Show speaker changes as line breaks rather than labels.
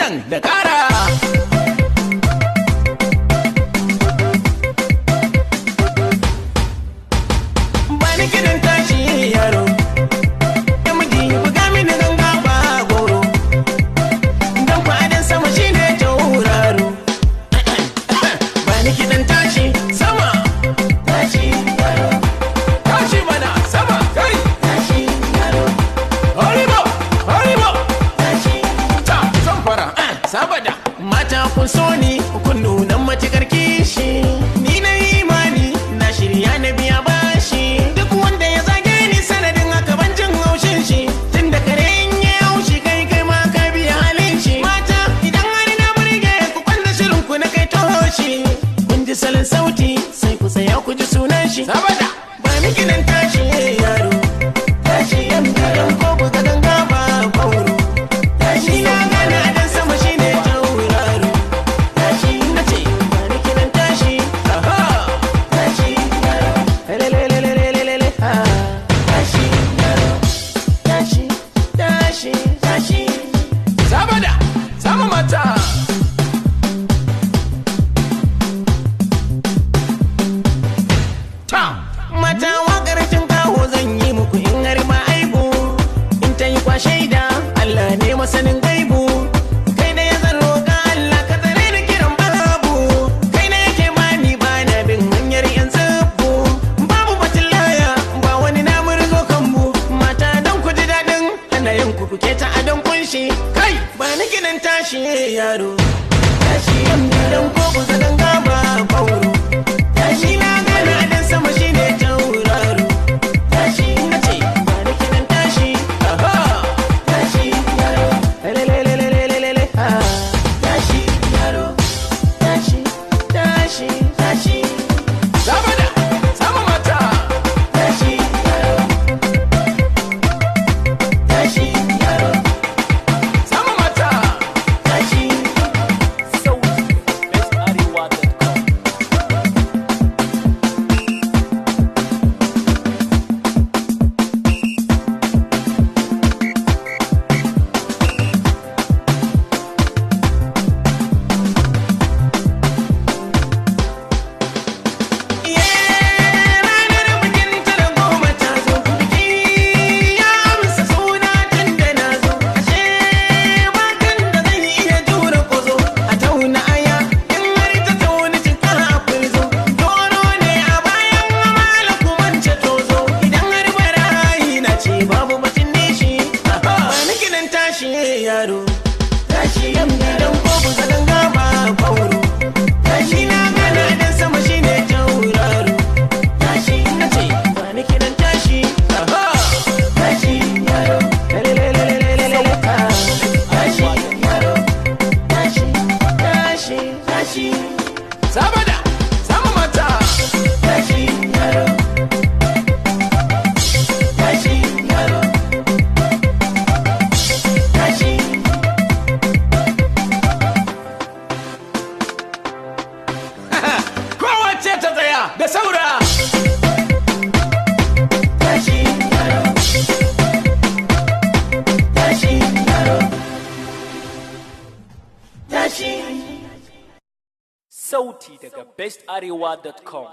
kiɗan da ƙara. Bani kiɗan tashi yaro, namiji buga mini ganga ba goro, don kwaɗin sama shi ne tauraro. Bani kiɗan tashi sama, tashi yaro, tashi mana sama, kai, tashi yaro. Horibo, horibo, tashi, ta, zan fara, sabada. Mata kun so ni, kun nuna matuƙar kishi, ni na imani, na shirya na biya bashi. Duk wanda ya zage ni sanadin haka ban jin haushin shi, tun da kare in yi haushi kai ma ka biya halin shi. Mata idan har na burge ku kwanda shirin ku na kai toshi, kun ji salon sauti sai ku tsaya ku ji sunan shi. Sabada, ba ni gidan tashi yaro, tashi yan biyan ko buga ganga ba kwauro, tashi na gana dan sama shi ne tauraro. Tashi na ce ba ni gidan tashi, aha, tashi yaro, lelelelelelele, ha, tashi yaro, tashi, tashi, tashi. Sabada, sama mata. Mata waƙar cin kawo zan yi muku in har ma aibu, in ta yi kwa shaida Allah ne masanin gaibu. Kai da ya zan roƙa Allah ka tsare ni kiran babu, kai na yake mani ba na bin hanyar yan zabbu. Babu batun laya ba wani na murzo kanmu, mata don ku ji daɗin ana yin ku kuke ta adon kunshi. Kai ba ni kinan tashi yaro, tashi yan gidan ko ku zagan gaba kwauro, tashi na gana dan sama shi ne tauraro. Tashi na ce ba ni kinan tashi, aha, tashi yaro, lelelelelelele, ha, tashi yaro, tashi, tashi, tashi. Sabada, sama mata. Tashi yaro, tashi yaro, sama mata. Tashi. Yaro, tashi yan gidan ko bu zagan gaba kwauro, tashi na gana dan sama shi ne tauraro. Tashi na ce ba ni kidan tashi, aha, tashi yaro, lelelelelelele, ha, tashi yaro, tashi, tashi, tashi. Sabada, sama mata. Tashi yaro, tashi yaro, tashi. Kowace ta tsaya da saura. Tashi yaro, tashi yaro, tashi.
Sauti daga bestarewa.com.